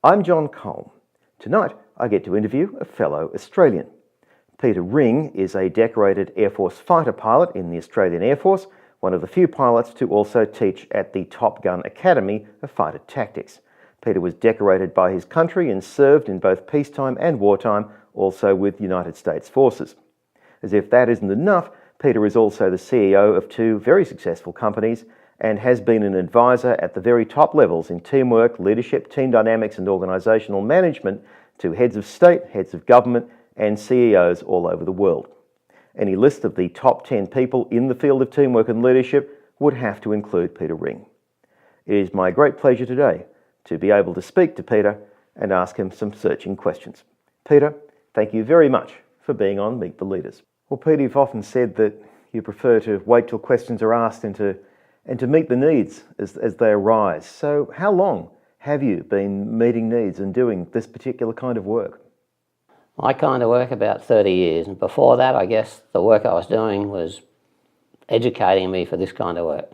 I'm John Cole. Tonight I get to interview a fellow Australian. Peter Ring is a decorated Air Force fighter pilot in the Australian Air Force, one of the few pilots to also teach at the Top Gun Academy of Fighter Tactics. Peter was decorated by his country and served in both peacetime and wartime, also with United States forces. As if that isn't enough, Peter is also the CEO of two very successful companies and has been an advisor at the very top levels in teamwork, leadership, team dynamics and organisational management to heads of state, heads of government and CEOs all over the world. Any list of the top 10 people in the field of teamwork and leadership would have to include Peter Ring. It is my great pleasure today to be able to speak to Peter and ask him some searching questions. Peter, thank you very much for being on Meet the Leaders. Well, Peter, you've often said that you prefer to wait till questions are asked and to meet the needs as they arise. So how long have you been meeting needs and doing this particular kind of work? I kind of work about 30 years, and before that I guess the work I was doing was educating me for this kind of work.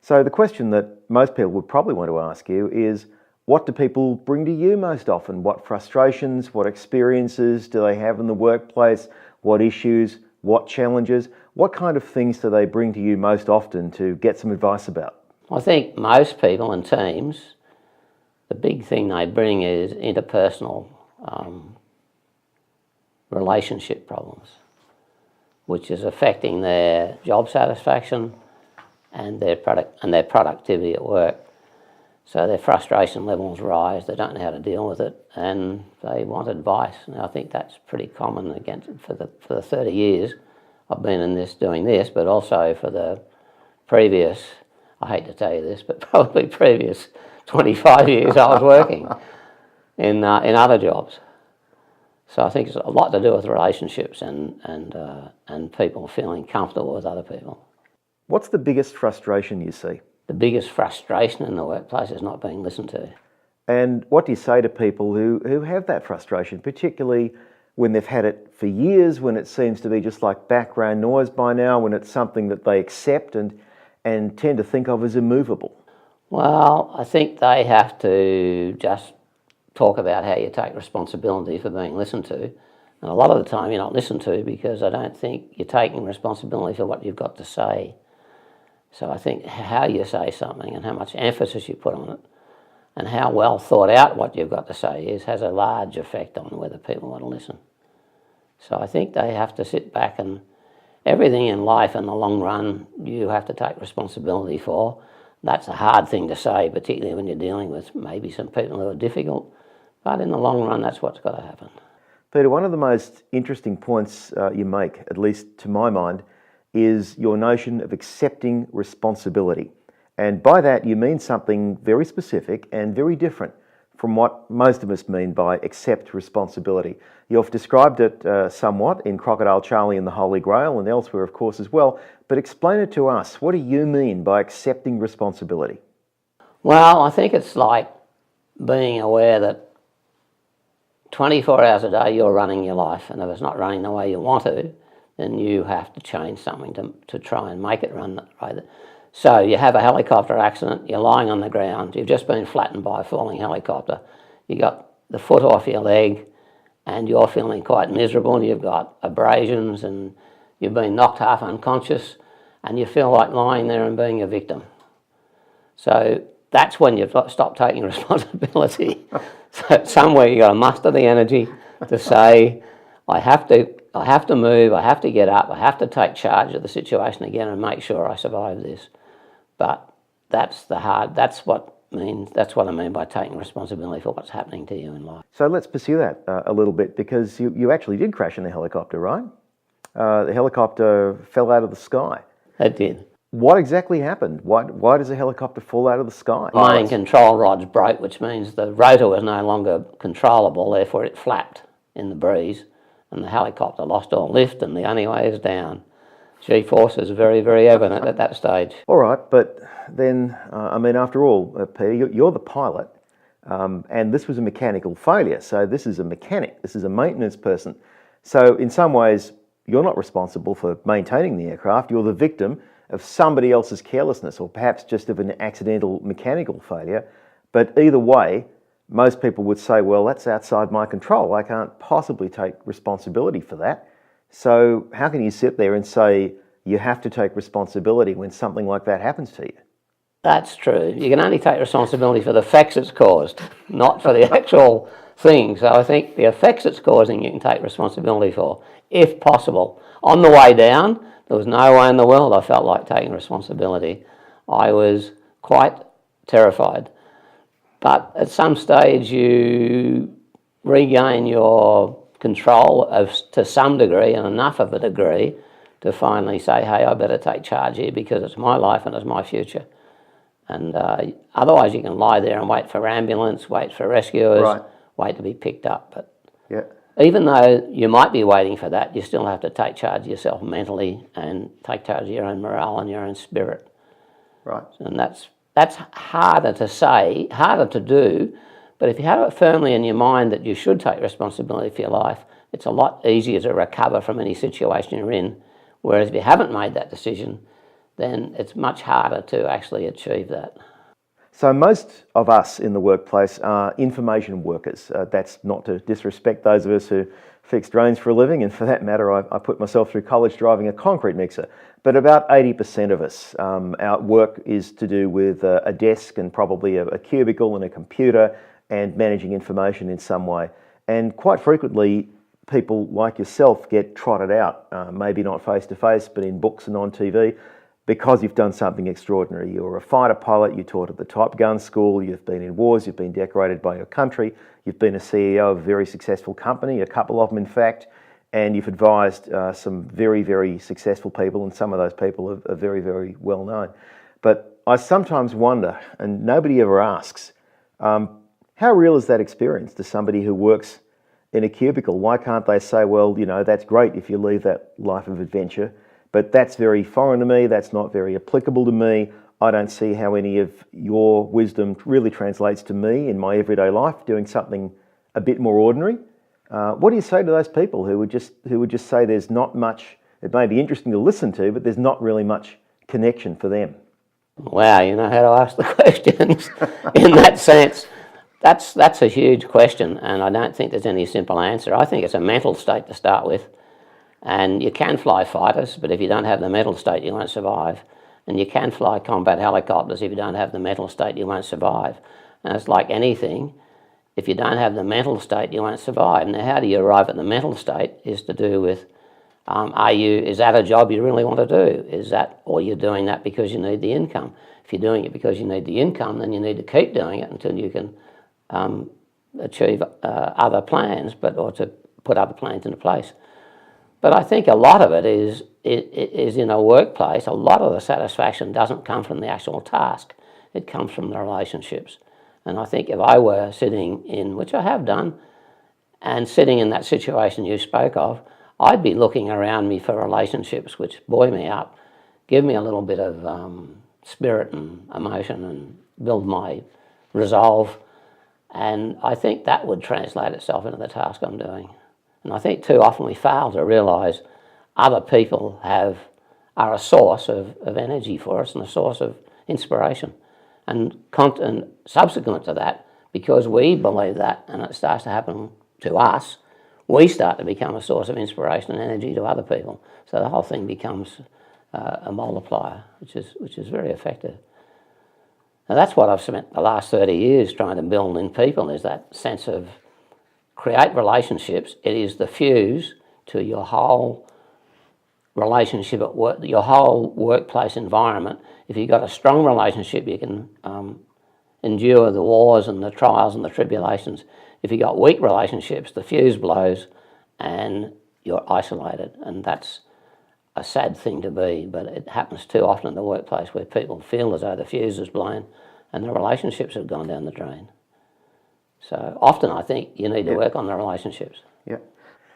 So the question that most people would probably want to ask you is, what do people bring to you most often? What frustrations, what experiences do they have in the workplace? What issues, what challenges? What kind of things do they bring to you most often to get some advice about? I think most people and teams, the big thing they bring is interpersonal relationship problems, which is affecting their job satisfaction and their productivity at work. So their frustration levels rise, they don't know how to deal with it, and they want advice. And I think that's pretty common for the 30 years I've been in this, doing this, but also for the previous, I hate to tell you this, but probably previous 25 years I was working in other jobs. So I think it's a lot to do with relationships and people feeling comfortable with other people. What's the biggest frustration you see? The biggest frustration in the workplace is not being listened to. And what do you say to people who have that frustration, particularly when they've had it for years, when it seems to be just like background noise by now, when it's something that they accept and tend to think of as immovable? Well, I think they have to just talk about how you take responsibility for being listened to. And a lot of the time you're not listened to because I don't think you're taking responsibility for what you've got to say. So I think how you say something and how much emphasis you put on it and how well thought out what you've got to say has a large effect on whether people want to listen. So I think they have to sit back, and everything in life in the long run you have to take responsibility for. That's a hard thing to say, particularly when you're dealing with maybe some people who are difficult, but in the long run that's what's got to happen. Peter, one of the most interesting points you make, at least to my mind, is your notion of accepting responsibility. And by that you mean something very specific and very different from what most of us mean by accept responsibility. You've described it somewhat in Crocodile Charlie and the Holy Grail and elsewhere of course as well, but explain it to us. What do you mean by accepting responsibility? Well, I think it's like being aware that 24 hours a day you're running your life, and if it's not running the way you want to, then you have to change something to try and make it run that way. So you have a helicopter accident, you're lying on the ground, you've just been flattened by a falling helicopter, you got the foot off your leg and you're feeling quite miserable, you've got abrasions and you've been knocked half unconscious and you feel like lying there and being a victim. So that's when you've got to stop taking responsibility. So somewhere you've got to muster the energy to say, I have to move, I have to get up, I have to take charge of the situation again and make sure I survive this. But that's what I mean by taking responsibility for what's happening to you in life. So let's pursue that a little bit, because you actually did crash in the helicopter, right? The helicopter fell out of the sky. It did. What exactly happened? Why does a helicopter fall out of the sky? Main control rods broke, which means the rotor was no longer controllable, therefore it flapped in the breeze and the helicopter lost all lift and the only way is down. G-force is very, very evident at that stage. All right, but then, I mean, after all, Peter, you're the pilot, and this was a mechanical failure. So this is a mechanic, this is a maintenance person. So in some ways, you're not responsible for maintaining the aircraft, you're the victim of somebody else's carelessness or perhaps just of an accidental mechanical failure. But either way, most people would say, well, that's outside my control. I can't possibly take responsibility for that. So how can you sit there and say you have to take responsibility when something like that happens to you? That's true. You can only take responsibility for the effects it's caused, not for the actual thing. So I think the effects it's causing you can take responsibility for, if possible. On the way down, there was no way in the world I felt like taking responsibility. I was quite terrified. But at some stage you regain your control to some degree, and enough of a degree to finally say, hey, I better take charge here because it's my life and it's my future. And otherwise you can lie there and wait for ambulance, wait for rescuers, right, wait to be picked up. But yeah, even though you might be waiting for that, you still have to take charge of yourself mentally and take charge of your own morale and your own spirit. right. And that's harder to say, harder to do, but if you have it firmly in your mind that you should take responsibility for your life, it's a lot easier to recover from any situation you're in. Whereas if you haven't made that decision, then it's much harder to actually achieve that. So most of us in the workplace are information workers. That's not to disrespect those of us who fix drains for a living, and for that matter, I put myself through college driving a concrete mixer. But about 80% of us, our work is to do with a desk and probably a cubicle and a computer and managing information in some way. And quite frequently, people like yourself get trotted out, maybe not face to face, but in books and on TV, because you've done something extraordinary. You're a fighter pilot, you taught at the Top Gun school, you've been in wars, you've been decorated by your country, you've been a CEO of a very successful company, a couple of them in fact, and you've advised some very, very successful people, and some of those people are very, very well known. But I sometimes wonder, and nobody ever asks, how real is that experience to somebody who works in a cubicle? Why can't they say, well, you know, that's great if you leave that life of adventure, but that's very foreign to me, that's not very applicable to me, I don't see how any of your wisdom really translates to me in my everyday life, doing something a bit more ordinary. What do you say to those people who would just say there's not much, it may be interesting to listen to, but there's not really much connection for them? Wow, you know how to ask the questions in that sense. That's a huge question, and I don't think there's any simple answer. I think it's a mental state to start with. And you can fly fighters, but if you don't have the mental state, you won't survive. And you can fly combat helicopters. If you don't have the mental state, you won't survive. And it's like anything. If you don't have the mental state, you won't survive. Now, how do you arrive at the mental state is to do with, is that a job you really want to do? Is that, or you're doing that because you need the income? If you're doing it because you need the income, then you need to keep doing it until you can achieve other plans, or to put other plans into place. But I think a lot of it is in a workplace, a lot of the satisfaction doesn't come from the actual task. It comes from the relationships. And I think if I were sitting in, which I have done, and sitting in that situation you spoke of, I'd be looking around me for relationships which buoy me up, give me a little bit of spirit and emotion and build my resolve. And I think that would translate itself into the task I'm doing. And I think too often we fail to realise other people are a source of energy for us and a source of inspiration. And subsequent to that, because we believe that and it starts to happen to us, we start to become a source of inspiration and energy to other people. So the whole thing becomes a multiplier, which is very effective. Now that's what I've spent the last 30 years trying to build in people, is that sense of create relationships. It is the fuse to your whole relationship at work, your whole workplace environment. If you've got a strong relationship, you can endure the wars and the trials and the tribulations. If you've got weak relationships, the fuse blows and you're isolated. And that's a sad thing to be, but it happens too often in the workplace where people feel as though the fuse is blown and the relationships have gone down the drain. So often I think you need to work on the relationships. Yeah.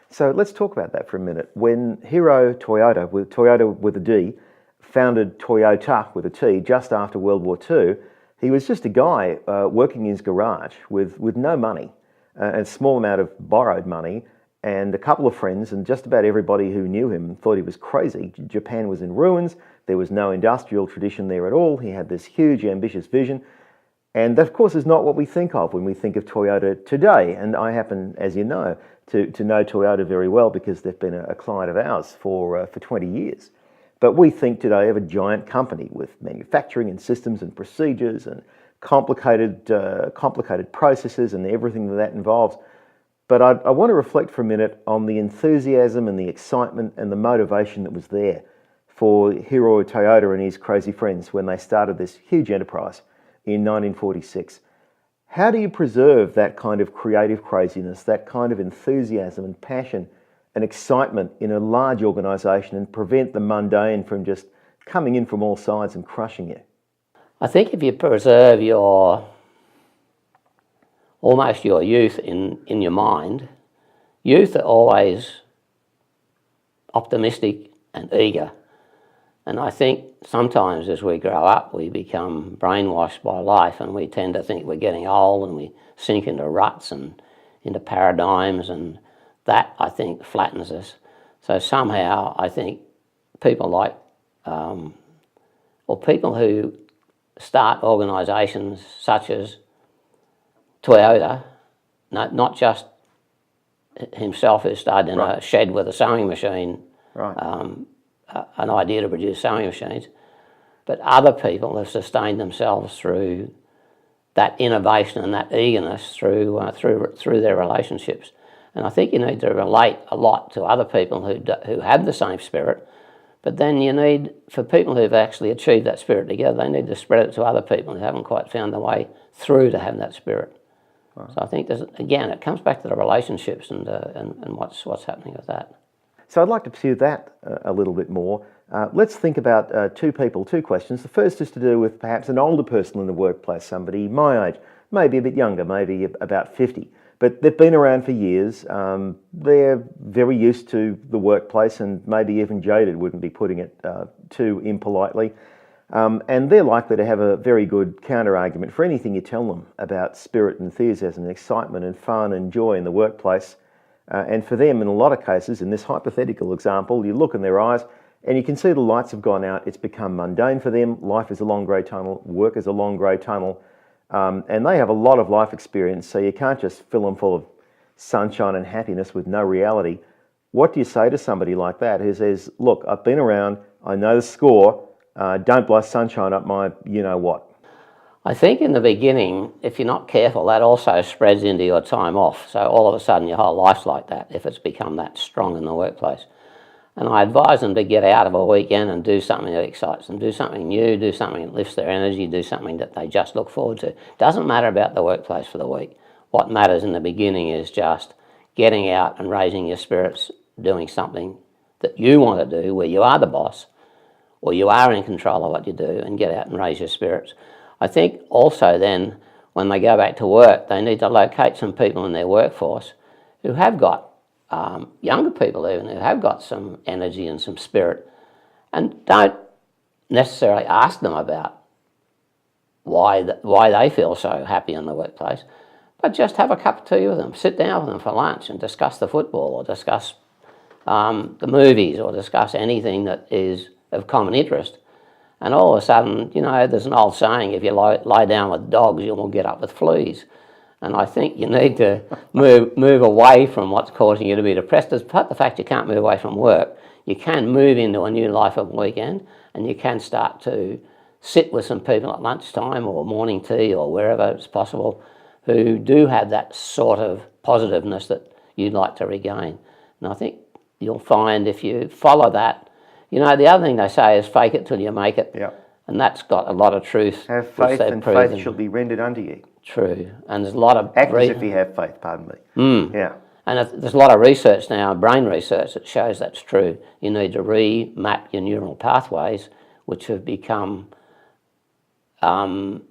So let's talk about that for a minute. When Hiro Toyota, with Toyota with a D, founded Toyota with a T just after World War II, he was just a guy working in his garage with no money, a small amount of borrowed money, and a couple of friends, and just about everybody who knew him thought he was crazy. Japan was in ruins, there was no industrial tradition there at all, he had this huge ambitious vision, and that of course is not what we think of when we think of Toyota today. And I happen, as you know, to know Toyota very well because they've been a client of ours for 20 years. But we think today of a giant company with manufacturing and systems and procedures and complicated processes and everything that involves. But I want to reflect for a minute on the enthusiasm and the excitement and the motivation that was there for Hiro Toyota and his crazy friends when they started this huge enterprise in 1946. How do you preserve that kind of creative craziness, that kind of enthusiasm and passion and excitement in a large organisation and prevent the mundane from just coming in from all sides and crushing you? I think if you preserve almost your youth in your mind, youth are always optimistic and eager. And I think sometimes as we grow up, we become brainwashed by life and we tend to think we're getting old and we sink into ruts and into paradigms, and that, I think, flattens us. So somehow I think people like, or people who start organisations such as Toyota, not just himself who started in a shed with a sewing machine, an idea to produce sewing machines, but other people have sustained themselves through that innovation and that eagerness through their relationships. And I think you need to relate a lot to other people who have the same spirit, but then you need, for people who've actually achieved that spirit together, they need to spread it to other people who haven't quite found the way through to have that spirit. Right. So I think, again, it comes back to the relationships and what's happening with that. So I'd like to pursue that a little bit more. Let's think about two questions. The first is to do with perhaps an older person in the workplace, somebody my age, maybe a bit younger, maybe about 50. But they've been around for years. They're very used to the workplace and maybe even jaded, wouldn't be putting it too impolitely. And they're likely to have a very good counter-argument for anything you tell them about spirit, enthusiasm, and excitement and fun and joy in the workplace. And for them, in a lot of cases, in this hypothetical example, you look in their eyes and you can see the lights have gone out. It's become mundane for them. Life is a long grey tunnel. Work is a long grey tunnel. And they have a lot of life experience, so you can't just fill them full of sunshine and happiness with no reality. What do you say to somebody like that who says, look, I've been around, I know the score, don't blow sunshine up my you-know-what? I think in the beginning, if you're not careful, that also spreads into your time off. So all of a sudden your whole life's like that if it's become that strong in the workplace. And I advise them to get out of a weekend and do something that excites them, do something new, do something that lifts their energy, do something that they just look forward to. Doesn't matter about the workplace for the week. What matters in the beginning is just getting out and raising your spirits, doing something that you want to do where you are the boss or you are in control of what you do, and get out and raise your spirits. I think also then when they go back to work, they need to locate some people in their workforce who have got younger people even who have got some energy and some spirit, and don't necessarily ask them about why they feel so happy in the workplace, but just have a cup of tea with them, sit down with them for lunch and discuss the football or discuss the movies or discuss anything that is of common interest. And all of a sudden, there's an old saying, if you lie down with dogs, you will get up with fleas. And I think you need to move away from what's causing you to be depressed. Despite the fact you can't move away from work, you can move into a new life of weekend, and you can start to sit with some people at lunchtime or morning tea or wherever it's possible who do have that sort of positiveness that you'd like to regain. And I think you'll find if you follow that, the other thing they say is fake it till you make it. Yeah. And that's got a lot of truth. Have faith and faith shall be rendered unto you. True. And there's a lot of... Act as if you have faith, pardon me. Mm. Yeah. And there's a lot of research now, brain research, that shows that's true. You need to remap your neural pathways, which have become down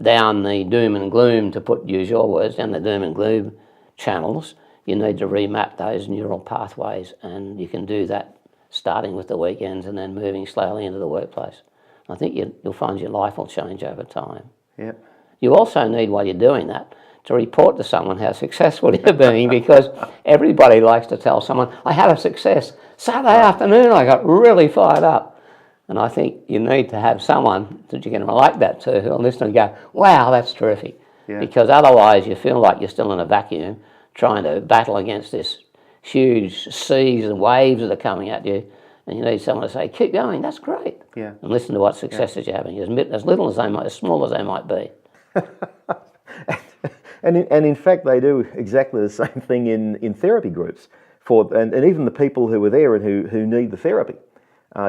the doom and gloom, use your words, down the doom and gloom channels. You need to remap those neural pathways, and you can do that starting with the weekends and then moving slowly into the workplace. I think you'll find your life will change over time. Yeah. You also need, while you're doing that, to report to someone how successful you're being, because everybody likes to tell someone, I had a success. Saturday afternoon I got really fired up. And I think you need to have someone that you can relate that to who'll listen and go, wow, that's terrific. Yeah. Because otherwise you feel like you're still in a vacuum trying to battle against this huge seas and waves that are coming at you. And you need someone to say, keep going, that's great. Yeah. And listen to what successes you're having, as little as they might, as small as they might be. And in fact, they do exactly the same thing in therapy groups. And even the people who are there and who need the therapy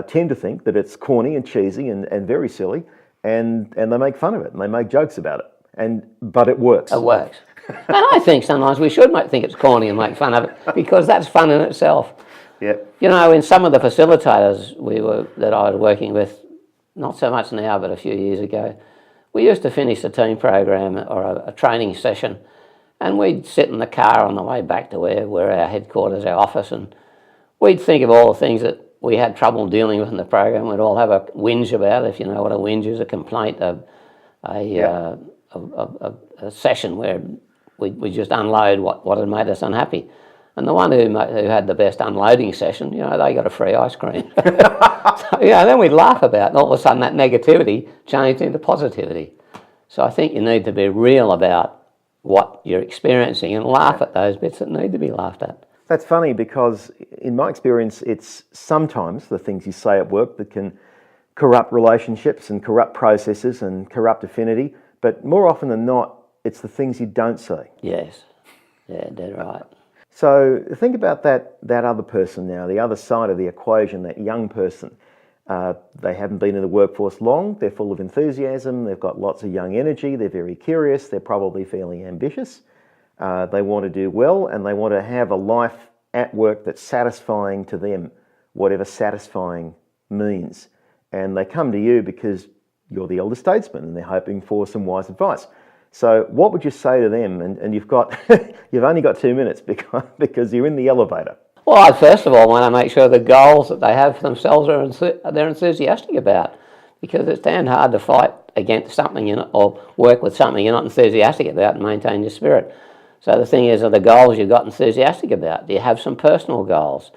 tend to think that it's corny and cheesy and very silly, and they make fun of it and they make jokes about it. But it works. It works. And I think sometimes we should think it's corny and make fun of it, because that's fun in itself. Yep. You know, in some of the facilitators that I was working with, not so much now, but a few years ago, we used to finish a team program or a training session, and we'd sit in the car on the way back to where our headquarters, our office, and we'd think of all the things that we had trouble dealing with in the program. We'd all have a whinge about it, if you know what a whinge is, a complaint, a session where we just unload what had made us unhappy. And the one who had the best unloading session, you know, they got a free ice cream. So, then we'd laugh about it, and all of a sudden that negativity changed into positivity. So I think you need to be real about what you're experiencing and laugh at those bits that need to be laughed at. That's funny, because in my experience, it's sometimes the things you say at work that can corrupt relationships and corrupt processes and corrupt affinity, but more often than not, it's the things you don't say. Yes, yeah, dead right. So think about that other person now, the other side of the equation, that young person. They haven't been in the workforce long, they're full of enthusiasm, they've got lots of young energy, they're very curious, they're probably fairly ambitious. They want to do well, and they want to have a life at work that's satisfying to them, whatever satisfying means. And they come to you because you're the elder statesman and they're hoping for some wise advice. So what would you say to them? And you've only got 2 minutes because you're in the elevator. Well, I first of all want to make sure the goals that they have for themselves they're enthusiastic about, because it's damn hard to fight against something or work with something you're not enthusiastic about and maintain your spirit. So the thing is, are the goals you've got enthusiastic about? Do you have some personal goals?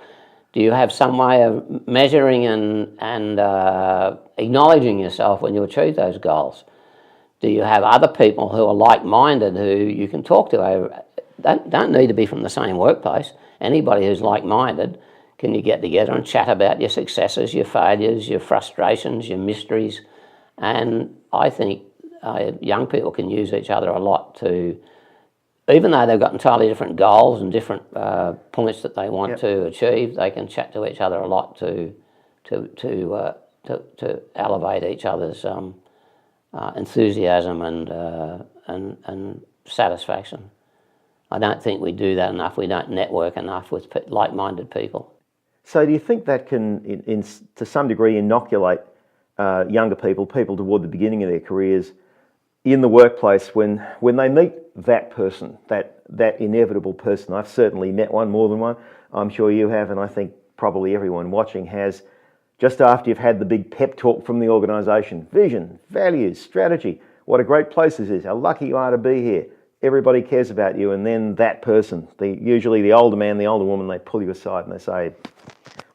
Do you have some way of measuring and acknowledging yourself when you achieve those goals? Do you have other people who are like-minded who you can talk to? Don't need to be from the same workplace. Anybody who's like-minded, can you get together and chat about your successes, your failures, your frustrations, your mysteries? And I think young people can use each other a lot to, even though they've got entirely different goals and different points that they want to achieve, they can chat to each other a lot to elevate each other's enthusiasm and satisfaction. I don't think we do that enough. We don't network enough with like-minded people. So do you think that can, to some degree, inoculate younger people toward the beginning of their careers in the workplace when they meet that person, that inevitable person? I've certainly met one, more than one. I'm sure you have, and I think probably everyone watching has. Just after you've had the big pep talk from the organisation, vision, values, strategy, what a great place this is, how lucky you are to be here, everybody cares about you, and then that person, usually the older man, the older woman, they pull you aside and they say,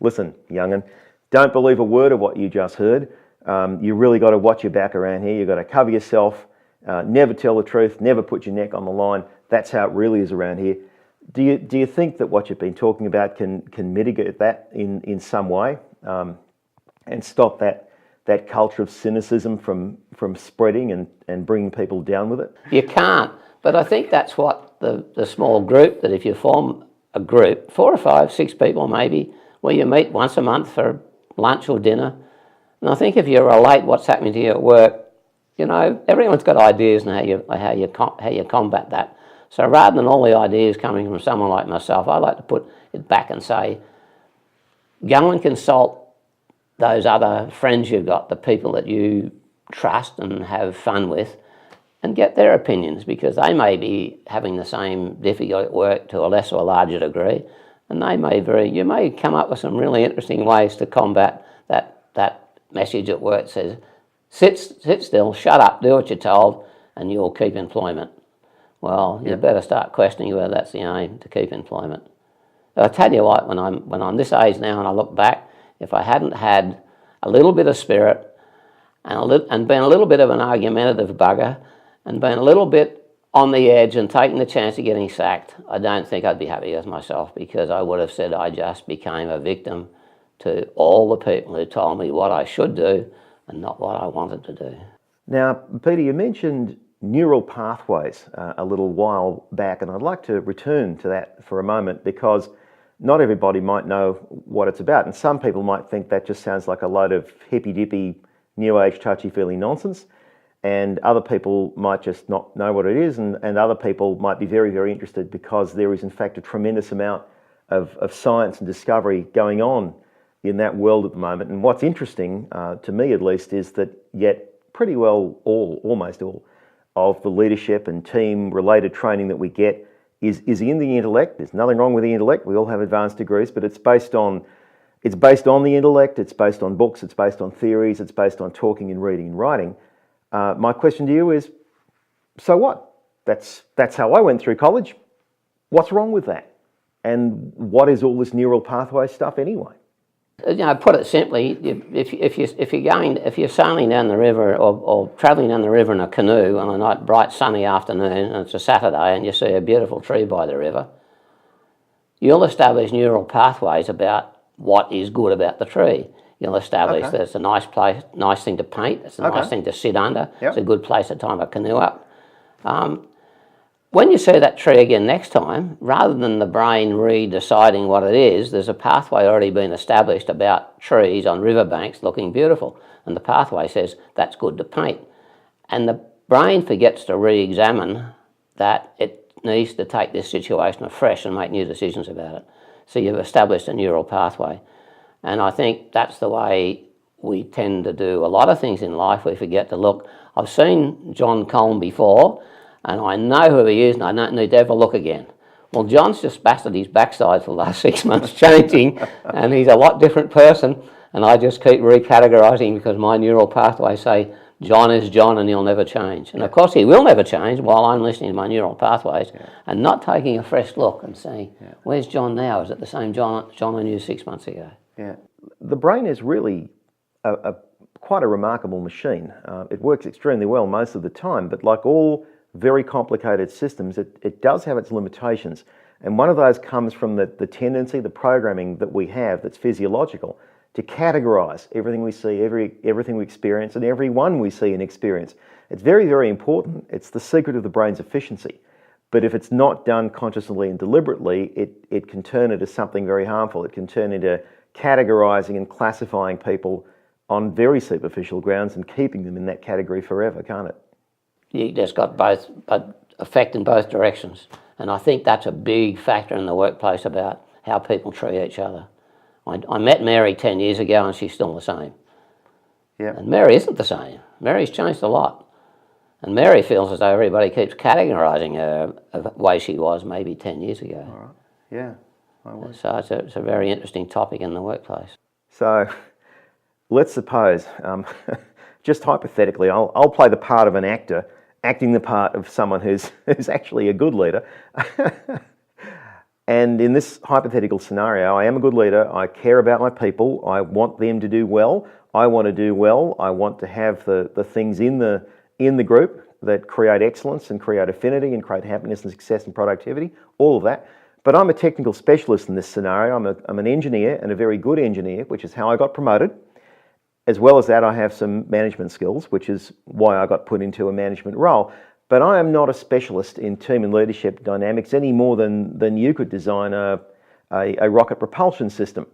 listen, young'un, don't believe a word of what you just heard. You really got to watch your back around here. You've got to cover yourself, never tell the truth, never put your neck on the line. That's how it really is around here. Do you think that what you've been talking about can mitigate that in some way? And stop that culture of cynicism from spreading and bringing people down with it? You can't, but I think that's what the small group, that if you form a group, 4 or 5, 6 people maybe, where you meet once a month for lunch or dinner, and I think if you relate what's happening to you at work, everyone's got ideas on how you combat that. So rather than all the ideas coming from someone like myself, I like to put it back and say, go and consult those other friends you've got, the people that you trust and have fun with, and get their opinions, because they may be having the same difficult work to a less or larger degree, and you may come up with some really interesting ways to combat that message at work that says, sit still, shut up, do what you're told, and you'll keep employment. Well, you better start questioning whether that's the aim, to keep employment. I tell you what, when I'm this age now and I look back, if I hadn't had a little bit of spirit and been a little bit of an argumentative bugger and been a little bit on the edge and taking the chance of getting sacked, I don't think I'd be happy with myself, because I would have said I just became a victim to all the people who told me what I should do and not what I wanted to do. Now, Peter, you mentioned neural pathways a little while back, and I'd like to return to that for a moment, because not everybody might know what it's about, and some people might think that just sounds like a load of hippy-dippy, new age, touchy-feely nonsense, and other people might just not know what it is, and other people might be very, very interested, because there is in fact a tremendous amount of science and discovery going on in that world at the moment. And what's interesting, to me at least, is that yet pretty well almost all of the leadership and team related training that we get is in the intellect. There's nothing wrong with the intellect. We all have advanced degrees, but it's based on the intellect, it's based on books, it's based on theories, it's based on talking and reading and writing. My question to you is, so what? That's how I went through college. What's wrong with that? And what is all this neural pathway stuff anyway? Put it simply, if you're sailing down the river or travelling down the river in a canoe on a nice bright sunny afternoon, and it's a Saturday, and you see a beautiful tree by the river, you'll establish neural pathways about what is good about the tree. You'll establish that it's a nice place, nice thing to paint, it's a nice thing to sit under, it's a good place to time a canoe up. When you see that tree again next time, rather than the brain re-deciding what it is, there's a pathway already been established about trees on riverbanks looking beautiful, and the pathway says that's good to paint. And the brain forgets to re-examine that it needs to take this situation afresh and make new decisions about it. So you've established a neural pathway. And I think that's the way we tend to do a lot of things in life. We forget to look. I've seen John Colm before, and I know who he is, and I don't need to ever look again. Well, John's just bastard his backside for the last 6 months changing, and he's a lot different person, and I just keep recategorising because my neural pathways say John is John and he'll never change. And of course he will never change while I'm listening to my neural pathways and not taking a fresh look and saying, where's John now? Is it the same John I knew 6 months ago? Yeah. The brain is really quite a remarkable machine. It works extremely well most of the time, but like all very complicated systems, it does have its limitations. And one of those comes from the tendency, the programming that we have that's physiological, to categorize everything we see, everything we experience, and everyone we see and experience. It's very, very important. It's the secret of the brain's efficiency. But if it's not done consciously and deliberately, it can turn into something very harmful. It can turn into categorizing and classifying people on very superficial grounds and keeping them in that category forever, can't it? You just got both effect in both directions. And I think that's a big factor in the workplace about how people treat each other. I met Mary 10 years ago and she's still the same. Yeah. And Mary isn't the same. Mary's changed a lot. And Mary feels as though everybody keeps categorising her the way she was maybe 10 years ago. All right. Yeah. So it's a very interesting topic in the workplace. So let's suppose, just hypothetically, I'll play the part of an actor, acting the part of someone who's actually a good leader. And in this hypothetical scenario, I am a good leader. I care about my people. I want them to do well. I want to do well. I want to have the things in the group that create excellence and create affinity and create happiness and success and productivity, all of that. But I'm a technical specialist in this scenario. I'm an engineer, and a very good engineer, which is how I got promoted. As well as that, I have some management skills, which is why I got put into a management role. But I am not a specialist in team and leadership dynamics any more than you could design a rocket propulsion system.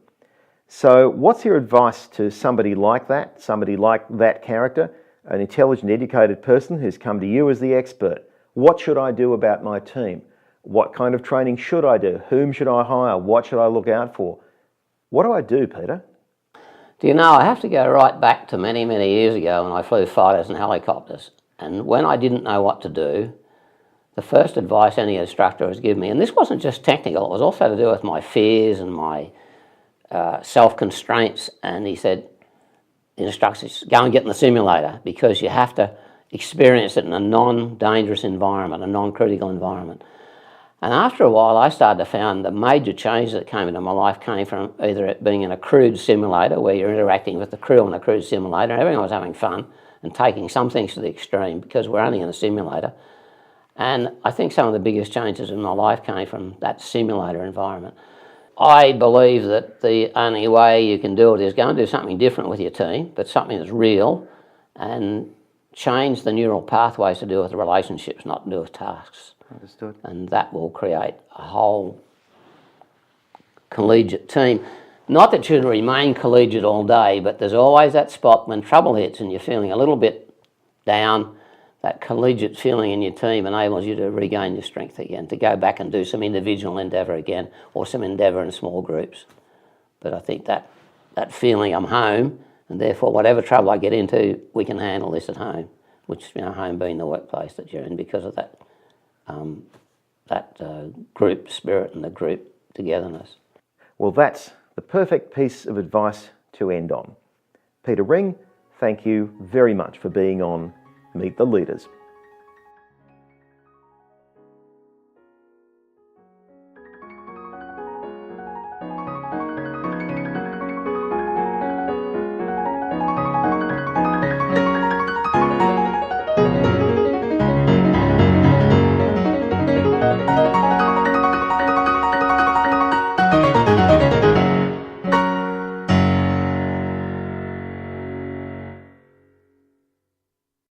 So what's your advice to somebody like that character, an intelligent, educated person who's come to you as the expert? What should I do about my team? What kind of training should I do? Whom should I hire? What should I look out for? What do I do, Peter? Do you know, I have to go right back to many, many years ago when I flew fighters and helicopters. And when I didn't know what to do, the first advice any instructor has given me, and this wasn't just technical, it was also to do with my fears and my self-constraints. And he said, the instructor says, go and get in the simulator, because you have to experience it in a non-dangerous environment, a non-critical environment. And after a while, I started to find the major changes that came into my life came from either it being in a crewed simulator, where you're interacting with the crew on a crewed simulator, and everyone was having fun and taking some things to the extreme because we're only in a simulator. And I think some of the biggest changes in my life came from that simulator environment. I believe that the only way you can do it is go and do something different with your team, but something that's real, and change the neural pathways to do with relationships, not to do with tasks. Understood. And that will create a whole collegiate team. Not that you remain collegiate all day, but there's always that spot when trouble hits and you're feeling a little bit down. That collegiate feeling in your team enables you to regain your strength again, to go back and do some individual endeavour again, or some endeavour in small groups. But I think that feeling I'm home, and therefore whatever trouble I get into, we can handle this at home, which, you know, home being the workplace that you're in, because of that group spirit and the group togetherness. Well, that's the perfect piece of advice to end on. Peter Ring, thank you very much for being on Meet the Leaders.